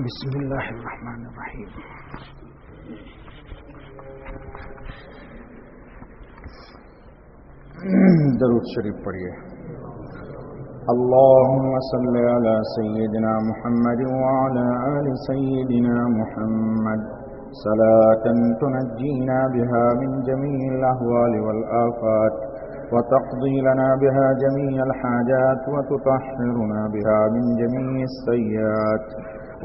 بسم اللہ الرحمن الرحیم. درود شریف پڑھیے. اللهم صل على سيدنا محمد وعلى آل سيدنا محمد صلاة تنجينا بها من جميع الأهوال والآفات وتقضي لنا بها جميع الحاجات وتطهرنا بها من جميع السيئات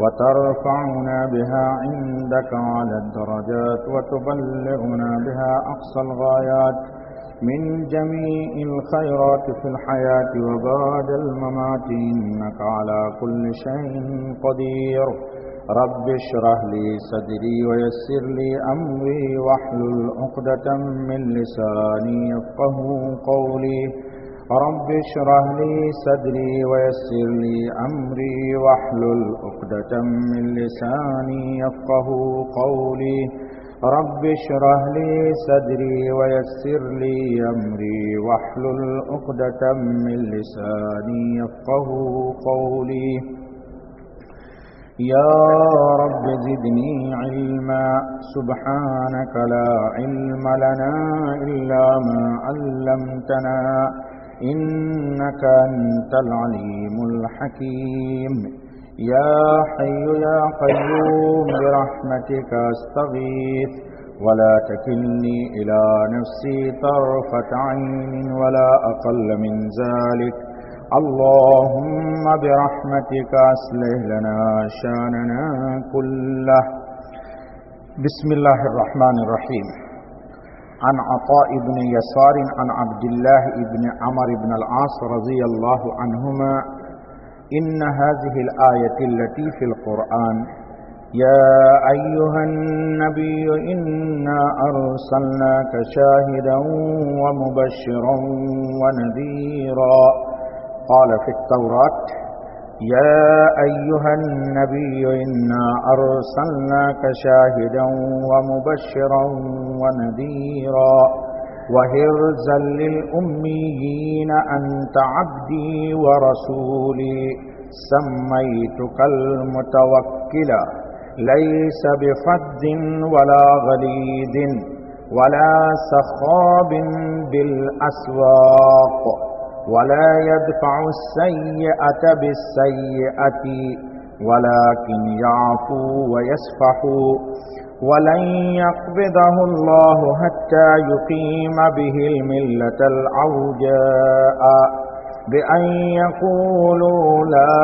وترفعنا بها عندك على الدرجات وتبلغنا بها أقصى الغايات من جميع الخيرات في الحياة وبعد الممات إنك على كل شيء قدير. رب اشرح لي صدري ويسر لي أمري واحلل عقدة من لساني يفقهوا قولي. رب اشرح لي صدري ويسر لي أمري واحلل عقدة من لساني يفقهوا قولي. رب اشرح لي صدري ويسر لي أمري واحلل عقدة من لساني يفقهوا قولي. يا رب زدني علما سبحانك لا علم لنا إلا ما علمتنا إنك أنت العليم الحكيم. يا حي يا قيوم برحمتك أستغيث ولا تكلني إلى نفسي طرفة عين ولا أقل من ذلك. اللهم برحمتك أصلح لنا شأننا كله. بسم الله الرحمن الرحيم. عن عطاء بن يسار عن عبد الله بن عمرو بن العاص رضي الله عنهما إن هذه الآية التي في القرآن يا أيها النبي إنا أرسلناك شاهدا ومبشرا ونذيرا. قال في التوراة يا أيها النبي إنا أرسلناك شاهدا ومبشرا ونذيرا وحرزا للأميين أنت عبدي ورسولي سميتك المتوكلا ليس بفظ ولا غليظ ولا سخاب بالأسواق ولا يدفع السيئة بالسيئة ولكن يعفو ويصفح ولن يقبضه الله حتى يقيم به الملة العوجاء بأن يقولوا لا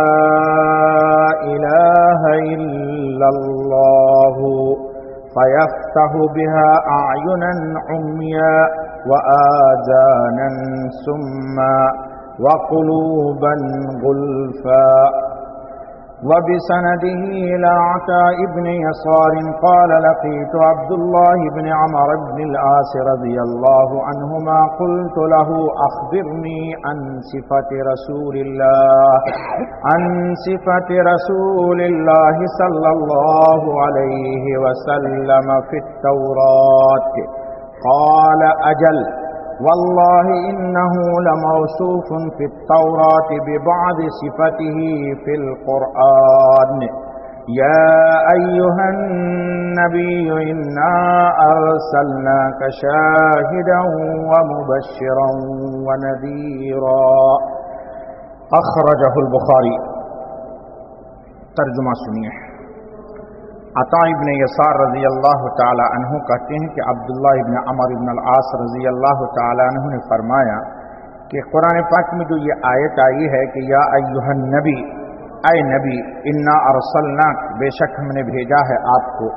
إله إلا الله فيفتح بها أعينا عميا وآذانا سما وقلوبا غلفا. وبسنده إلى عطاء بن يسار قال لقيت عبد الله بن عمرو بن العاص رضي الله عنهما قلت له أخبرني عن صفة رسول الله صلى الله عليه وسلم في التوراة. قال أجل والله إنه لموصوف في التوراة ببعض صفته في القرآن. يا أيها النبي إنا أرسلناك شاهدا ومبشرا ونذيرا. أخرجه البخاري. ترجمہ سنیے. عطاء ابن یسار رضی اللہ تعالی عنہ کہتے ہیں کہ عبداللہ ابن عمرو ابن العاص رضی اللہ تعالی عنہ نے فرمایا کہ قرآن پاک میں جو یہ آیت آئی ہے کہ یا ایھا النبی، اے نبی، انا ارسلناک، بے شک ہم نے بھیجا ہے آپ کو،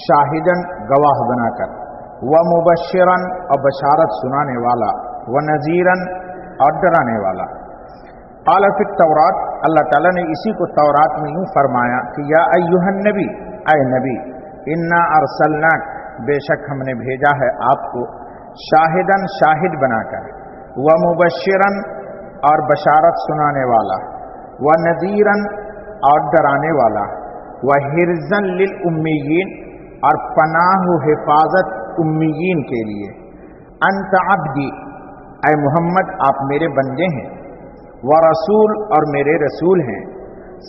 شاہدن، گواہ بنا کر، ومبشرن، اور بشارت سنانے والا، ونذیرن، اور ڈرانے والا. قال فی التوراۃ، اللہ تعالیٰ نے اسی کو تورات میں یوں فرمایا کہ یا ایھا النبی، اے نبی، انا ارسلناک، بے شک ہم نے بھیجا ہے آپ کو، شاہدن، شاہد بنا کر، ومبشرن، اور بشارت سنانے والا، ونذیرن، اور ڈرانے والا، وحرزا للامیین، اور پناہ و حفاظت امیین کے لیے. انت عبدی، اے محمد آپ میرے بندے ہیں، ورسول، اور میرے رسول ہیں،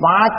5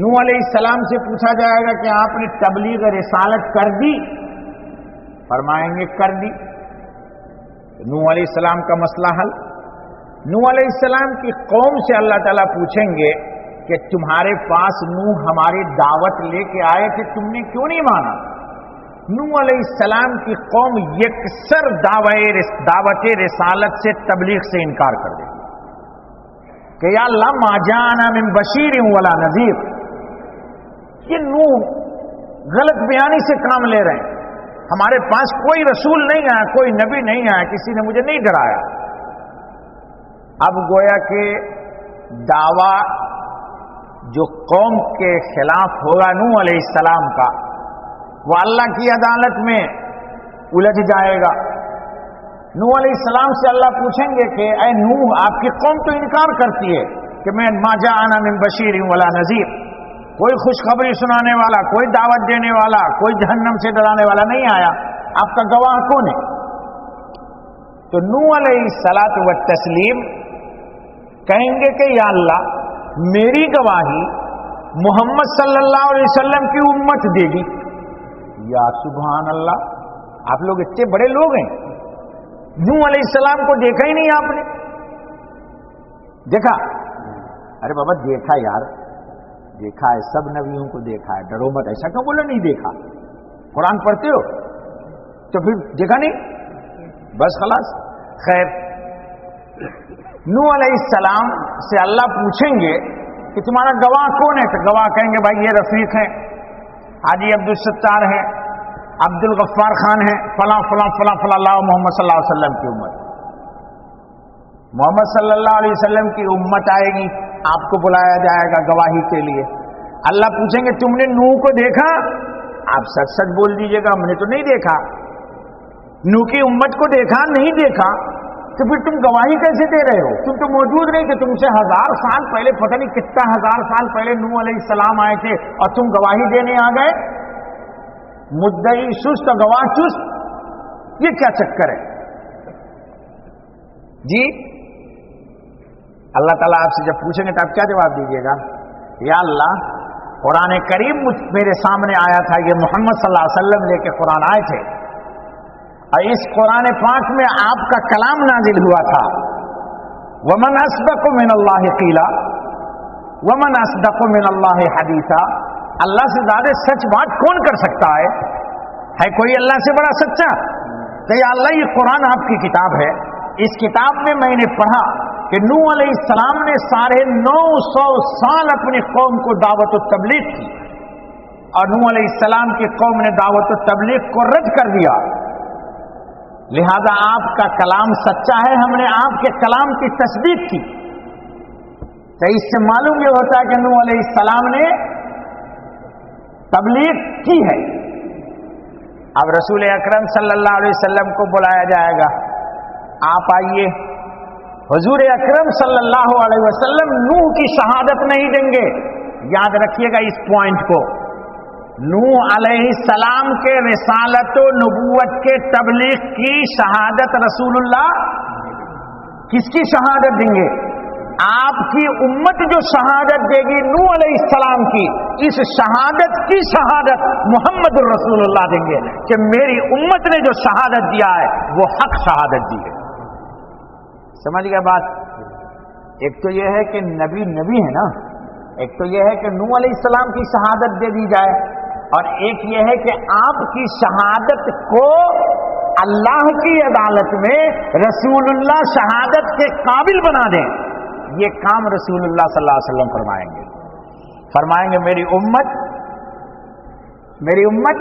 نوح علیہ السلام سے پوچھا جائے گا کہ آپ نے تبلیغ رسالت کر دی؟ فرمائیں گے کر دی۔ نوح علیہ السلام کا مسئلہ حل۔ نوح علیہ السلام کی قوم سے اللہ تعالیٰ پوچھیں گے کہ تمہارے پاس نوح ہماری دعوت لے کے آئے تھے، تم نے کیوں نہیں مانا؟ نوح علیہ السلام کی قوم یکسر دعوت رسالت سے، تبلیغ سے انکار کر دے گی کہ یا اللہ ما جاءنا من بشیر ولا نذیر۔ یہ نوح غلط بیانی سے کام لے رہے ہیں، ہمارے پاس کوئی رسول نہیں آیا، کوئی نبی نہیں آیا، کسی نے مجھے نہیں ڈرایا۔ اب گویا کہ دعویٰ جو قوم کے خلاف ہوگا نوح علیہ السلام کا، وہ اللہ کی عدالت میں الجھ جائے گا۔ نوح علیہ السلام سے اللہ پوچھیں گے کہ اے نوح، آپ کی قوم تو انکار کرتی ہے کہ میں ما جاءنا من بشیر ولا نذیر، کوئی خوشخبری سنانے والا، کوئی دعوت دینے والا، کوئی جہنم سے ڈرانے والا نہیں آیا، آپ کا گواہ کون ہے؟ تو نوح علیہ الصلاۃ والتسلیم کہیں گے کہ یا اللہ میری گواہی محمد صلی اللہ علیہ وسلم کی امت دے گی۔ یا سبحان اللہ، آپ لوگ اتنے بڑے لوگ ہیں، نوح علیہ السلام کو دیکھا ہی نہیں آپ نے؟ دیکھا؟ ارے بابا دیکھا یار، دیکھا ہے، سب نبیوں کو دیکھا ہے، ڈرو مت، ایسا کیوں بولو نہیں دیکھا؟ قرآن پڑھتے ہو تو پھر دیکھا نہیں؟ بس خلاص۔ خیر، نوح علیہ السلام سے اللہ پوچھیں گے کہ تمہارا گواہ کون ہے؟ تو گواہ کہیں گے بھائی یہ رفیق ہیں، حاجی عبدالستار ہیں، عبد الغفار خان ہیں، فلاں فلاں فلاں فلاں، اللہ محمد صلی اللہ علیہ وسلم کی امت۔ محمد صلی اللہ علیہ وسلم کی امت آئے گی، آپ کو بلایا جائے گا گواہی کے لیے۔ اللہ پوچھیں گے تم نے نوح کو دیکھا؟ آپ سچ سچ بول دیجیے گا ہم نے تو نہیں دیکھا۔ نوح کی امت کو دیکھا نہیں دیکھا؟ تو پھر تم گواہی کیسے دے رہے ہو؟ تم تو موجود نہیں کہ تم سے 1000 سال پہلے، پتہ نہیں کتنا 1000 سال پہلے نوح علیہ السلام آئے تھے اور تم گواہی دینے آ گئے؟ مدعی سست اور گواہ چست، یہ کیا چکر ہے جی؟ اللہ تعالیٰ آپ سے جب پوچھیں گے تو آپ کیا جواب دیجیے گا؟ یا اللہ قرآن کریم میرے سامنے آیا تھا، یہ محمد صلی اللہ علیہ وسلم لے کے قرآن آئے تھے، اور اس قرآن پاک میں آپ کا کلام نازل ہوا تھا۔ وَمَنْ أَصْدَقُ مِنَ اللَّهِ قِيلًا وَمَنْ أَصْدَقُ مِنَ اللَّهِ حَدِيثًا۔ اللہ سے زیادہ سچ بات کون کر سکتا ہے کوئی اللہ سے بڑا سچا؟ تو یا اللہ یہ قرآن آپ کی کتاب ہے، اس کتاب میں میں نے پڑھا کہ نوح علیہ السلام نے 950 سال اپنی قوم کو دعوت و تبلیغ کی، اور نوح علیہ السلام کی قوم نے دعوت و تبلیغ کو رد کر دیا، لہذا آپ کا کلام سچا ہے، ہم نے آپ کے کلام کی تصدیق کی۔ تو اس سے معلوم یہ ہوتا ہے کہ نوح علیہ السلام نے تبلیغ کی ہے۔ اب رسول اکرم صلی اللہ علیہ وسلم کو بلایا جائے گا، آپ آئیے۔ حضور اکرم صلی اللہ علیہ وسلم نوح کی شہادت نہیں دیں گے، یاد رکھیے گا اس پوائنٹ کو۔ نوح علیہ السلام کے رسالت و نبوت کے تبلیغ کی شہادت رسول اللہ کس کی شہادت دیں گے؟ آپ کی امت جو شہادت دے گی نوح علیہ السلام کی، اس شہادت کی شہادت محمد الرسول اللہ دیں گے کہ میری امت نے جو شہادت دیا ہے وہ حق شہادت دی ہے۔ سمجھ گئے بات؟ ایک تو یہ ہے کہ نبی ہے نا، ایک تو یہ ہے کہ نوح علیہ السلام کی شہادت دے دی جائے، اور ایک یہ ہے کہ آپ کی شہادت کو اللہ کی عدالت میں رسول اللہ شہادت کے قابل بنا دیں۔ یہ کام رسول اللہ صلی اللہ علیہ وسلم فرمائیں گے میری امت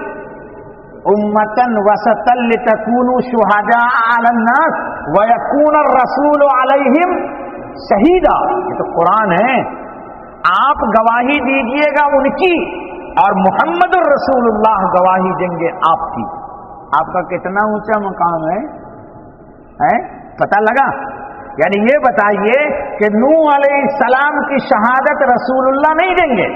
امتن وسطن لتکونوا شہداء علی الناس ویکون الرسول علیہم شہیدا۔ یہ تو قرآن ہے، آپ گواہی دیجیے گا ان کی، اور محمد الرسول اللہ گواہی دیں گے آپ کی۔ آپ کا کتنا اونچا مقام ہے پتہ لگا؟ یعنی یہ بتائیے کہ نوح علیہ السلام کی شہادت رسول اللہ نہیں دیں گے،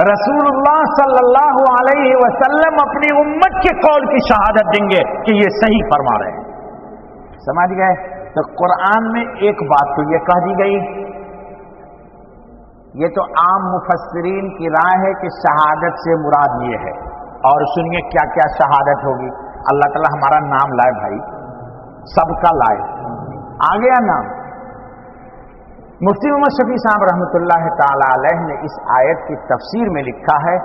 رسول اللہ صلی اللہ علیہ وسلم اپنی امت کے قول کی شہادت دیں گے کہ یہ صحیح فرما رہے ہیں۔ سمجھ گئے؟ تو قرآن میں ایک بات تو یہ کہہ دی گئی یہ تو عام مفسرین کی رائے ہے کہ شہادت سے مراد یہ ہے. اور سنیے کیا کیا شہادت ہوگی. اللہ تعالیٰ ہمارا نام لائے بھائی, سب کا لائے. آ گیا نام. مفتی محمد شفیع صاحب رحمۃ اللہ تعالی علیہ نے اس آیت کی تفسیر میں لکھا ہے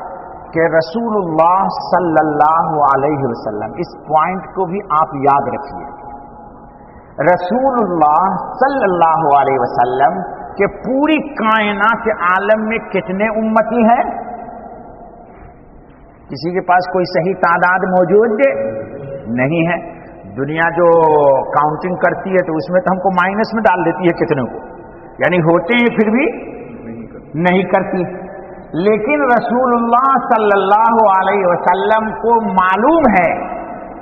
کہ رسول اللہ صلی اللہ علیہ وسلم, اس پوائنٹ کو بھی آپ یاد رکھیے, رسول اللہ صلی اللہ علیہ وسلم کہ پوری کائنات عالم میں کتنے امتی ہیں؟ کسی کے پاس کوئی صحیح تعداد موجود نہیں ہے. دنیا جو کاؤنٹنگ کرتی ہے تو اس میں تو ہم کو مائنس میں ڈال دیتی ہے کتنے کو, یعنی ہوتے ہیں پھر بھی نہیں کرتی. لیکن رسول اللہ صلی اللہ علیہ وسلم کو معلوم ہے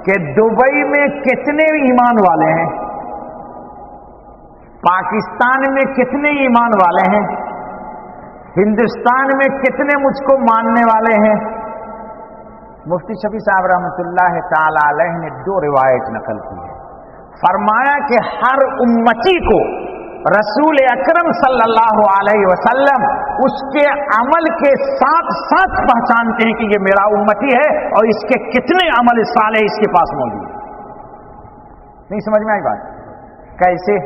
کہ دبئی میں کتنے ایمان والے ہیں, پاکستان میں کتنے ایمان والے ہیں, ہندوستان میں کتنے مجھ کو ماننے والے ہیں. مفتی شفیع صاحب رحمۃ اللہ تعالی علیہ نے 2 روایت نقل کی ہے. فرمایا کہ ہر امتی کو رسول اکرم صلی اللہ علیہ وسلم اس کے عمل کے ساتھ ساتھ پہچانتے ہیں کہ یہ میرا امتی ہے اور اس کے کتنے عمل صالح اس کے پاس موجود ہیں. نہیں سمجھ میں آئی بات؟ کیسے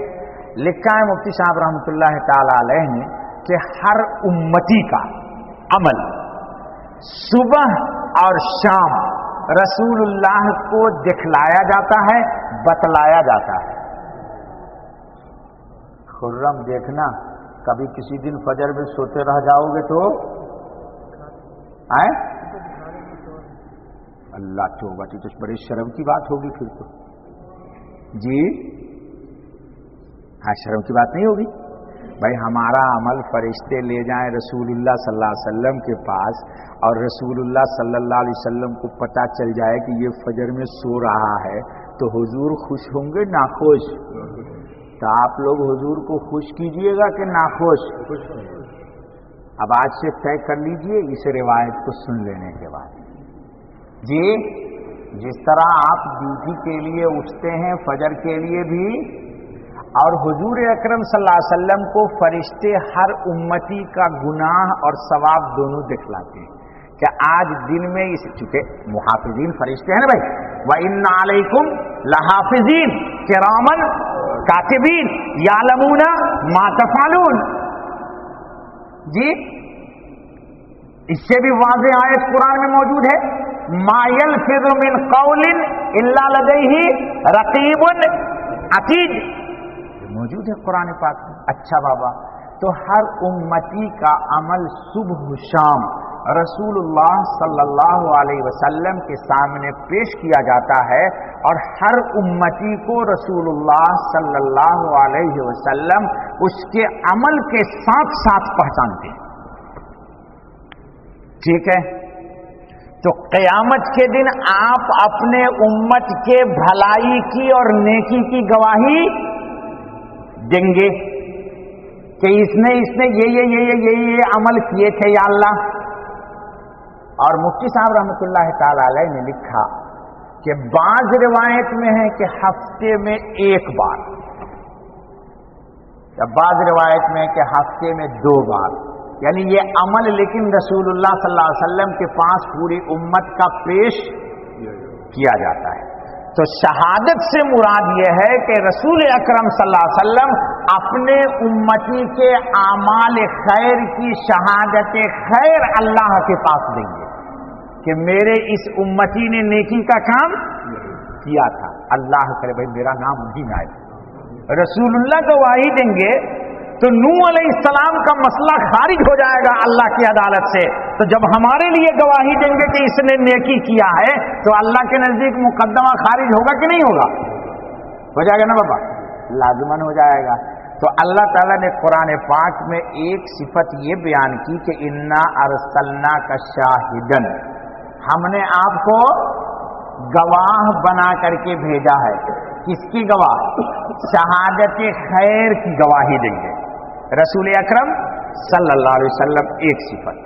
لکھا ہے مفتی صاحب رحمۃ اللہ تعالی علیہ نے کہ ہر امتی کا عمل صبح اور شام رسول اللہ کو دکھلایا جاتا ہے, بتلایا جاتا ہے. خرم دیکھنا, کبھی کسی دن فجر میں سوتے رہ جاؤ گے تو آئے اللہ توبہ, تو بڑی شرم کی بات ہوگی پھر تو. جی ہاں, شرم کی بات نہیں ہوگی بھائی. ہمارا عمل فرشتے لے جائیں رسول اللہ صلی اللہ علیہ وسلم کے پاس, اور رسول اللہ صلی اللہ علیہ وسلم کو پتہ چل جائے کہ یہ فجر میں سو رہا ہے, تو حضور خوش ہوں گے ناخوش؟ تو آپ لوگ حضور کو خوش کیجئے گا کہ ناخوش؟ اب آج سے طے کر لیجئے اس روایت کو سن لینے کے بعد. جی جس طرح آپ ڈیوٹی کے لیے اٹھتے ہیں فجر کے لیے بھی, اور حضور اکرم صلی اللہ علیہ وسلم کو فرشتے ہر امتی کا گناہ اور ثواب دونوں دکھلاتے ہیں کہ آج دن میں اس, چونکہ محافظین فرشتے ہیں نا بھائی, وَإِنَّ عَلَيْكُمْ لَحَافِظِينَ كِرَامًا کاتبین یعلمون ما تفعلون. جی اس سے بھی واضح آیت قرآن میں موجود ہے, ما یلفظ من قول الا لدیہ رقیب عتید, موجود ہے قرآن پاک میں. اچھا بابا, تو ہر امتی کا عمل صبح و شام رسول اللہ صلی اللہ علیہ وسلم کے سامنے پیش کیا جاتا ہے, اور ہر امتی کو رسول اللہ صلی اللہ علیہ وسلم اس کے عمل کے ساتھ ساتھ پہچانتے ہیں. ٹھیک ہے, تو قیامت کے دن آپ اپنے امت کے بھلائی کی اور نیکی کی گواہی دیں گے کہ اس نے یہ عمل کیے تھے یا اللہ. اور مفتی صاحب رحمۃ اللہ تعالی علیہ نے لکھا کہ بعض روایت میں ہے کہ ہفتے میں 1 بار, یا بعض روایت میں ہے کہ ہفتے میں 2 بار, یعنی یہ عمل لیکن رسول اللہ صلی اللہ علیہ وسلم کے پاس پوری امت کا پیش کیا جاتا ہے. تو شہادت سے مراد یہ ہے کہ رسول اکرم صلی اللہ علیہ وسلم اپنے امتی کے اعمال خیر کی شہادت خیر اللہ کے پاس دیں گے کہ میرے اس امتی نے نیکی کا کام کیا تھا. اللہ کرے بھائی میرا نام نہیں آئے. رسول اللہ گواہی دیں گے تو نوح علیہ السلام کا مسئلہ خارج ہو جائے گا اللہ کی عدالت سے. تو جب ہمارے لیے گواہی دیں گے کہ اس نے نیکی کیا ہے تو اللہ کے نزدیک مقدمہ خارج ہوگا کہ نہیں ہوگا؟ ہو جائے گا نا بابا, لازماً ہو جائے گا. تو اللہ تعالیٰ نے قرآن پاک میں ایک صفت یہ بیان کی کہ انا ارسلناک شاہدن, ہم نے آپ کو گواہ بنا کر کے بھیجا ہے. کس کی گواہ؟ شہادت خیر کی گواہی دیں گے رسول اکرم صلی اللہ علیہ وسلم. ایک صفت.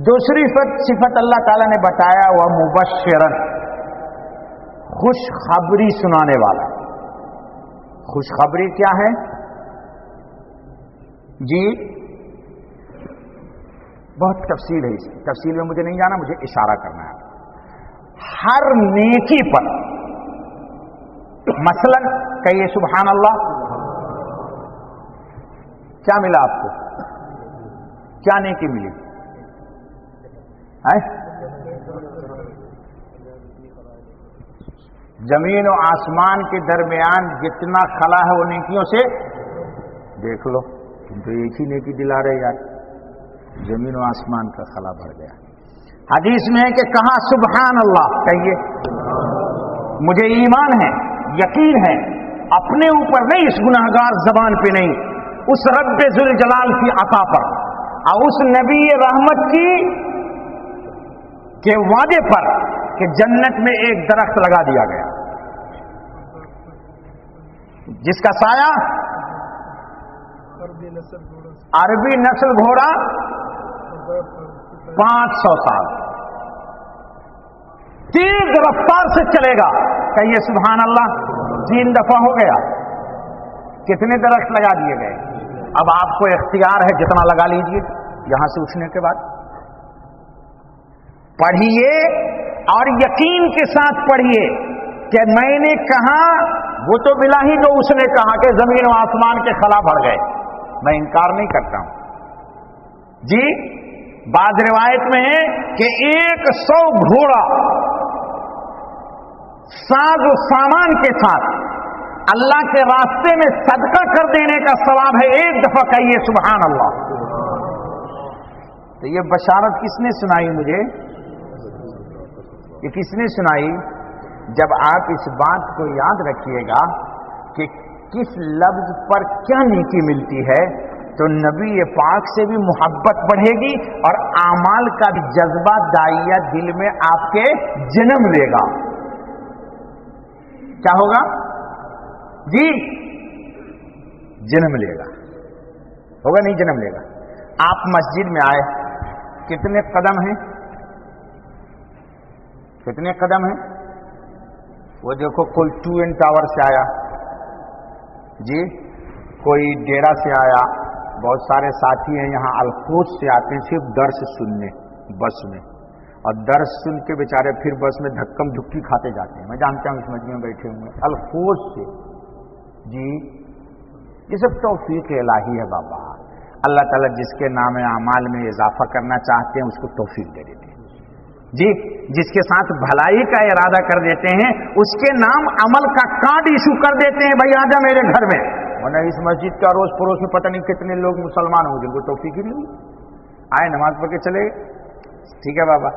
دوسری صفت اللہ تعالیٰ نے بتایا وہ مبشرن, خوشخبری سنانے والا. خوشخبری کیا ہے جی؟ بہت تفصیل ہے اس کی، تفصیل میں مجھے نہیں جانا، مجھے اشارہ کرنا ہے۔ ہر نیکی پر مثلاً کہیے سبحان اللہ، کیا ملا آپ کو؟ کیا نیکی ملی؟ زمین و آسمان کے درمیان جتنا خلا ہے وہ نیکیوں سے دیکھ لو، تم تو ایک ہی نیکی دلا رہے یار، زمین و آسمان کا خلا بھر گیا۔ حدیث میں ہے کہ کہا سبحان اللہ، کہیے مجھے ایمان ہے، یقین ہے اپنے اوپر نہیں، اس گناہگار زبان پہ نہیں، اس رب ذوالجلال کی عطا پر اور اس نبی رحمت کی کے وعدے پر کہ جنت میں ایک درخت لگا دیا گیا جس کا سایہ عربی نسل گھوڑا 500 سال تیز رفتار سے چلے گا، کہیے سبحان اللہ، 3 دفعہ ہو گیا، کتنے درخت لگا دیے گئے؟ اب آپ کو اختیار ہے جتنا لگا لیجئے یہاں سے اٹھنے کے بعد۔ پڑھیے اور یقین کے ساتھ پڑھیے کہ میں نے کہا، وہ تو بلا ہی جو اس نے کہا کہ زمین و آسمان کے خلا بھر گئے، میں انکار نہیں کرتا ہوں جی۔ بعض روایت میں ہے کہ 100 گھوڑا ساز و سامان کے ساتھ اللہ کے راستے میں صدقہ کر دینے کا ثواب ہے، ایک دفعہ کہیے سبحان اللہ۔ تو یہ بشارت کس نے سنائی مجھے؟ یہ کس نے سنائی؟ جب آپ اس بات کو یاد رکھیے گا کہ کس لفظ پر کیا نیکی ملتی ہے، تو نبی پاک سے بھی محبت بڑھے گی اور اعمال کا بھی جذبہ داعیہ دل میں آپ کے جنم لے گا۔ کیا ہوگا جی؟ جنم لے گا، ہوگا نہیں جنم لے گا۔ آپ مسجد میں آئے، کتنے قدم ہیں؟ کتنے قدم ہیں؟ وہ دیکھو کوئی ٹوین ٹاور سے آیا جی، کوئی ڈیرا سے آیا، بہت سارے ساتھی ہیں یہاں الخوص سے آتے ہیں صرف درس سننے بس میں، اور درس سن کے بیچارے پھر بس میں دھکم دھکی کھاتے جاتے ہیں، میں جانتا ہوں اس مجمع میں بیٹھے ہوئے الخوص سے جی۔ یہ سب توفیق الہی ہے بابا، اللہ تعالیٰ جس کے نام اعمال میں اضافہ کرنا چاہتے ہیں اس کو توفیق دے دیتے ہیں جی، جس کے ساتھ بھلائی کا ارادہ کر دیتے ہیں اس کے نام عمل کا کارڈ ایشو کر دیتے ہیں، بھائی آجا میرے گھر میں۔ ورنہ اس مسجد کا روز پڑوس میں پتہ نہیں کتنے لوگ مسلمان ہوں جن کو توفیق ہی نہیں ہوئی، آئے نماز پڑھ کے چلے گئے، ٹھیک ہے بابا۔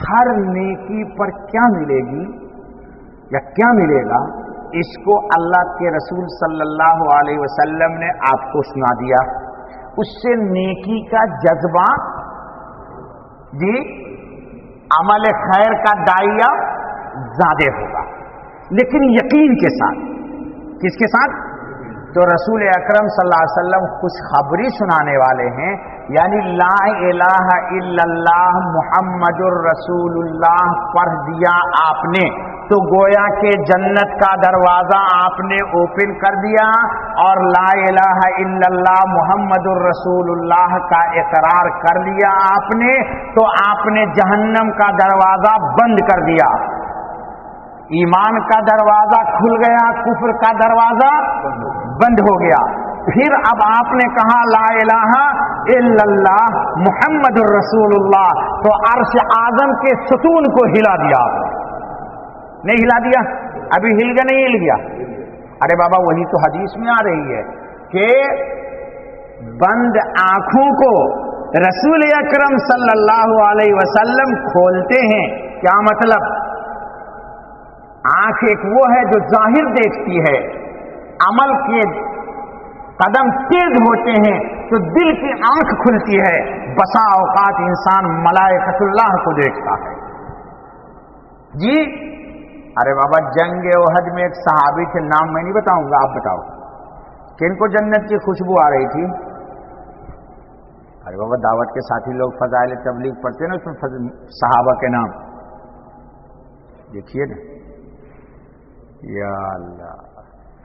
ہر نیکی پر کیا ملے گی یا کیا ملے گا، اس کو اللہ کے رسول صلی اللہ علیہ وسلم نے آپ کو سنا دیا، اس سے نیکی کا جذبہ جی، عمل خیر کا داعیہ زیادہ ہوگا، لیکن یقین کے ساتھ۔ کس کے ساتھ؟ تو رسول اکرم صلی اللہ علیہ وسلم خوشخبری سنانے والے ہیں، یعنی لا الہ الا اللہ محمد الرسول اللہ پڑھ دیا آپ نے تو گویا کہ جنت کا دروازہ آپ نے اوپن کر دیا، اور لا الہ الا اللہ محمد الرسول اللہ کا اقرار کر لیا آپ نے تو آپ نے جہنم کا دروازہ بند کر دیا، ایمان کا دروازہ کھل گیا، کفر کا دروازہ بند ہو گیا۔ پھر اب آپ نے کہا لا الہ الا اللہ محمد الرسول اللہ، تو عرش اعظم کے ستون کو ہلا دیا آپ نے، نہیں ہلا دیا؟ ابھی ہل گیا نہیں ہل گیا؟ ارے بابا وہی تو حدیث میں آ رہی ہے کہ بند آنکھوں کو رسول اکرم صلی اللہ علیہ وسلم کھولتے ہیں۔ کیا مطلب؟ آنکھ ایک وہ ہے جو ظاہر دیکھتی ہے، عمل کے قدم تیز ہوتے ہیں تو دل کی آنکھ کھلتی ہے، بسا اوقات انسان ملائکۃ اللہ کو دیکھتا ہے جی۔ ارے بابا جنگ احد میں ایک صحابی تھے، نام میں نہیں بتاؤں گا، آپ بتاؤ کن کو جنت کی خوشبو آ رہی تھی؟ ارے بابا دعوت کے ساتھی لوگ فضائل تبلیغ پڑھتے ہیں نا، اس میں صحابہ کے نام دیکھیے نا، یا اللہ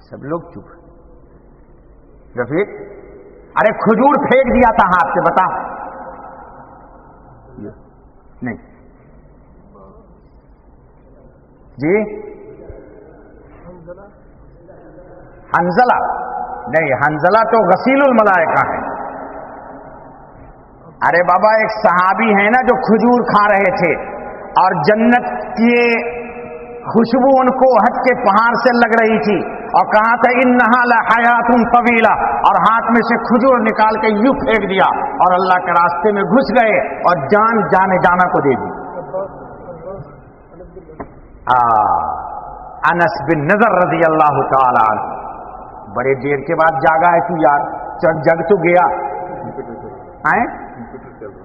سب لوگ چپ۔ رفیق ارے کھجور پھینک دیا تھا ہاتھ سے، بتا نہیں جی، حنزلہ نہیں، حنزلہ تو غسیل الملائکہ ہے. ارے بابا ایک صحابی ہے نا جو کھجور کھا رہے تھے اور جنت کی خوشبو ان کو حج کے پہاڑ سے لگ رہی تھی اور کہا تھا انہا لحیات طویلہ، اور ہاتھ میں سے کھجور نکال کے یوں پھینک دیا اور اللہ کے راستے میں گھس گئے اور جان جانے جانا کو دے دی. انس بن نضر رضی اللہ تعالی عنہ، بڑے دیر کے بعد جاگا ہے تو یار، جگ تو گیا.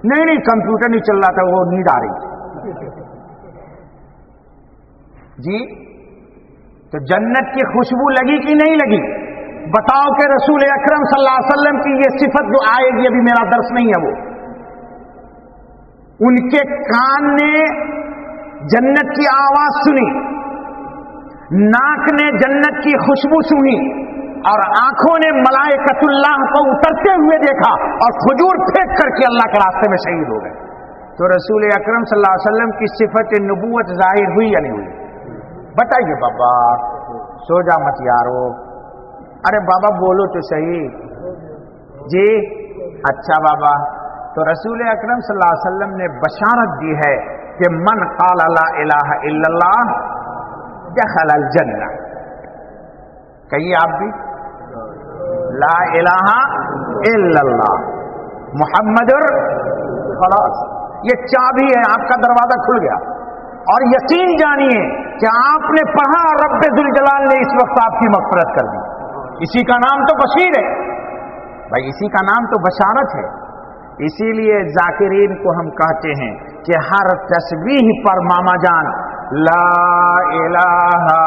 نہیں کمپیوٹر نہیں چل رہا تھا، وہ نیند آ رہی تھی جی. تو جنت کی خوشبو لگی کہ نہیں لگی؟ بتاؤ کہ رسول اکرم صلی اللہ علیہ وسلم کی یہ صفت جو آئے گی، ابھی میرا درس نہیں ہے، وہ ان کے کان نے جنت کی آواز سنی، ناک نے جنت کی خوشبو سنی، اور آنکھوں نے ملائکۃ اللہ کو اترتے ہوئے دیکھا اور کھجور پھینک کر کے اللہ کے راستے میں شہید ہو گئے. تو رسول اکرم صلی اللہ علیہ وسلم کی صفت نبوت ظاہر ہوئی یا نہیں ہوئی؟ بتائیے بابا، سو جا مت یارو. ارے بابا بولو تو صحیح جی. اچھا بابا، تو رسول اکرم صلی اللہ علیہ وسلم نے بشارت دی ہے کہ من قال لا الہ الا اللہ دخل الجنہ. کہیے آپ بھی لا الہ الا اللہ محمد خلاص، یہ چابی ہے، آپ کا دروازہ کھل گیا. اور یقین جانیے کہ آپ نے پڑھا، رب ذوالجلال نے اس وقت آپ کی مغفرت کر دی. اسی کا نام تو بشیر ہے بھائی، اسی کا نام تو بشارت ہے. اسی لیے ذاکرین کو ہم کہتے ہیں کہ ہر تسبیح پر ماما جان لا الہ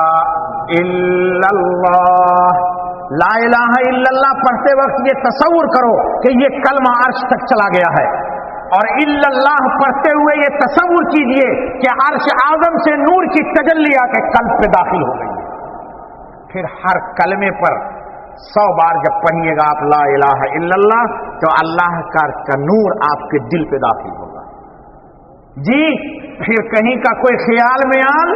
الا اللہ، لا الہ الا اللہ پڑھتے وقت یہ تصور کرو کہ یہ کلمہ عرش تک چلا گیا ہے، اور الا اللہ پڑھتے ہوئے یہ تصور کیجئے کہ عرش اعظم سے نور کی تجلی آ کے قلب پہ داخل ہو گئی. پھر ہر کلمے پر 100 بار جب پڑھیے گا آپ لا الہ الا اللہ، تو اللہ کا نور آپ کے دل پہ داخل ہوگا جی. پھر کہیں کا کوئی خیال میں آل،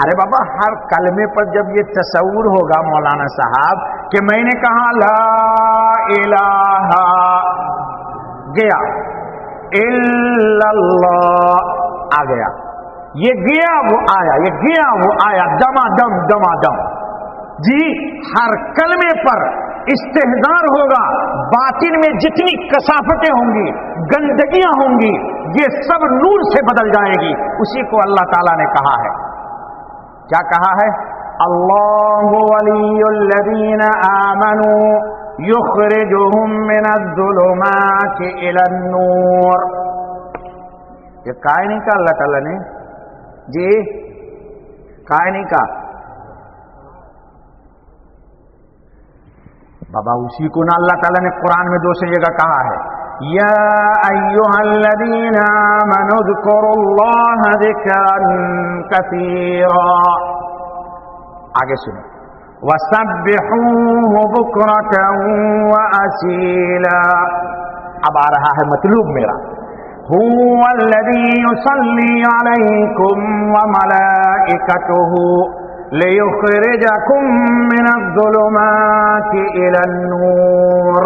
ارے بابا ہر کلمے پر جب یہ تصور ہوگا مولانا صاحب کہ میں نے کہا لا الہ گیا الا اللہ آ گیا، یہ گیا وہ آیا، یہ گیا وہ آیا، دما دم دما دم جی. ہر کلمے پر استحضار ہوگا، باطن میں جتنی کثافتیں ہوں گی، گندگیاں ہوں گی، یہ سب نور سے بدل جائے گی. اسی کو اللہ تعالیٰ نے کہا ہے، کیا کہا ہے؟ اللہ ولی الذین آمنوا یخرجہم من الظلمات الی النور. یہ کہا نہیں کہا اللہ تعالیٰ نے جی، کہا نہیں کہا بابا. اسی کو نا اللہ تعالیٰ نے قرآن میں 2 جگہ کہا ہے، یا ایھا الذین آمنوا اذکروا اللہ ذکرا کثیرا. آگے سنیں، وسبحوہ بکرۃ واصیلا. اب آ رہا ہے مطلوب میرا، هو الذی یصلی علیکم وملائکتہ لِيُخْرِجَكُم مِّنَ الظُّلُمَاتِ إِلَى النُّورِ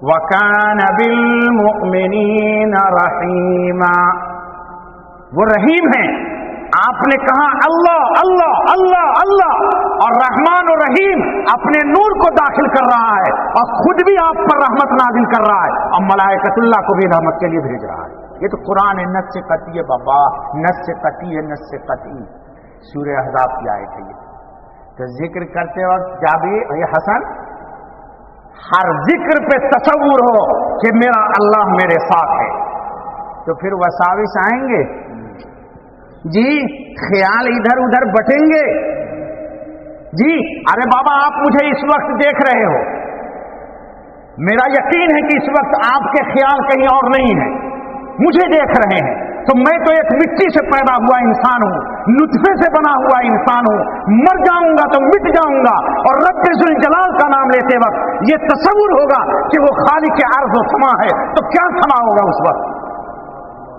وَكَانَ بِالْمُؤْمِنِينَ رَحِيمًا. وہ رحیم ہیں. آپ نے کہا اللہ اللہ اللہ اللہ، اور رحمان و رحیم اپنے نور کو داخل کر رہا ہے اور خود بھی آپ پر رحمت نازل کر رہا ہے اور ملائکۃ اللہ کو بھی رحمت کے لیے بھیج رہا ہے. یہ تو قرآن ہے، نص قطعی ہے بابا، نص قطعی ہے، نص قطعی. سورہ احزاب کی آیت ہے یہ. تو ذکر کرتے وقت جابر حسن ہر ذکر پہ تصور ہو کہ میرا اللہ میرے ساتھ ہے، تو پھر وساوس آئیں گے جی، خیال ادھر ادھر بٹیں گے جی. ارے بابا آپ مجھے اس وقت دیکھ رہے ہو، میرا یقین ہے کہ اس وقت آپ کے خیال کہیں اور نہیں ہے، مجھے دیکھ رہے ہیں. تو میں تو ایک مٹی سے پیدا ہوا انسان ہوں، نطفے سے بنا ہوا انسان ہوں، مر جاؤں گا تو مٹ جاؤں گا. اور رب ذوالجلال کا نام لیتے وقت یہ تصور ہوگا کہ وہ خالق عرض و سما ہے، تو کیا سما ہوگا اس وقت